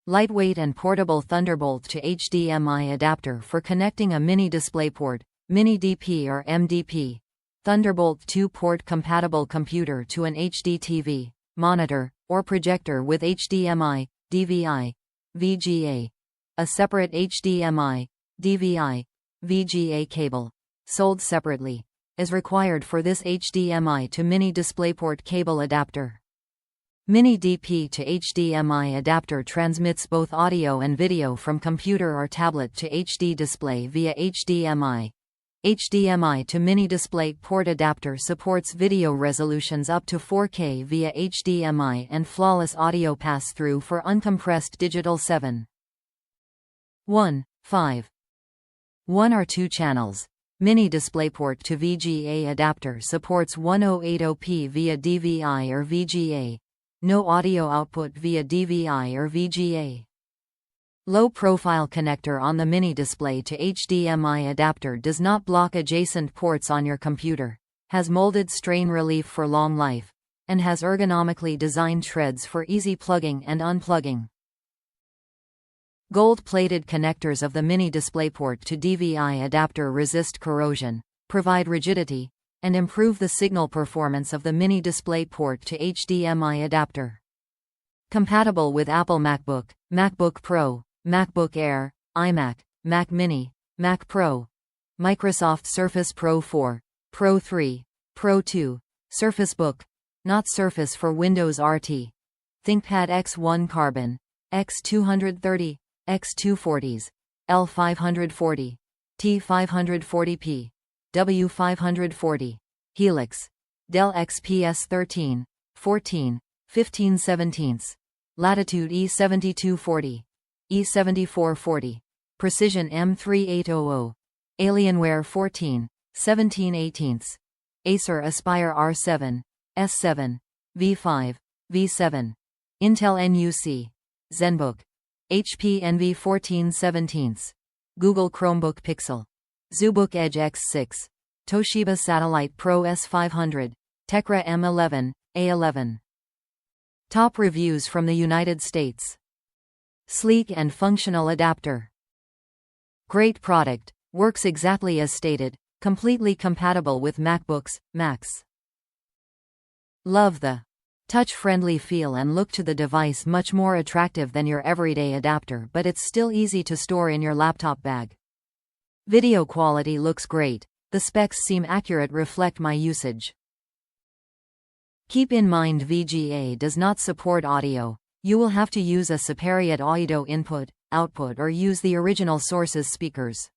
Lightweight and portable Thunderbolt to HDMI adapter for connecting a Mini DisplayPort, Mini DP or MDP. Thunderbolt 2-port compatible computer to an HDTV, monitor, or projector with HDMI, DVI, VGA. A separate HDMI, DVI, VGA cable, sold separately, is required for this HDMI to Mini DisplayPort cable adapter. Mini DP to HDMI adapter transmits both audio and video from computer or tablet to HD display via HDMI. HDMI to Mini DisplayPort adapter supports video resolutions up to 4K via HDMI and flawless audio pass-through for uncompressed digital 7.1.5. 1 or 2 channels. Mini DisplayPort to VGA adapter supports 1080p via DVI or VGA. No audio output via DVI or VGA. Low-profile connector on the Mini Display to HDMI adapter does not block adjacent ports on your computer, has molded strain relief for long life, and has ergonomically designed treads for easy plugging and unplugging. Gold-plated connectors of the Mini DisplayPort to DVI adapter resist corrosion, provide rigidity, and improve the signal performance of the Mini DisplayPort to HDMI adapter. Compatible with Apple MacBook, MacBook Pro, MacBook Air, iMac, Mac Mini, Mac Pro, Microsoft Surface Pro 4, Pro 3, Pro 2, Surface Book, not Surface for Windows RT, ThinkPad X1 Carbon, X230, X240s, L540, T540p, W540, Helix, Dell XPS 13, 14, 15/17, Latitude E7240, E7440, Precision M3800, Alienware 14, 17/18, Acer Aspire R7, S7, V5, V7, Intel NUC, ZenBook, HP Envy 14/17, Google Chromebook Pixel, ZooBook Edge X6, Toshiba Satellite Pro S500, Tecra M11, A11. Top reviews from the United States. Sleek and functional adapter. Great product, works exactly as stated, completely compatible with MacBooks, Macs. Love the touch-friendly feel and look to the device, much more attractive than your everyday adapter, but it's still easy to store in your laptop bag. Video quality looks great. The specs seem accurate, reflect my usage. Keep in mind VGA does not support audio. You will have to use a separate audio input, output or use the original source's speakers.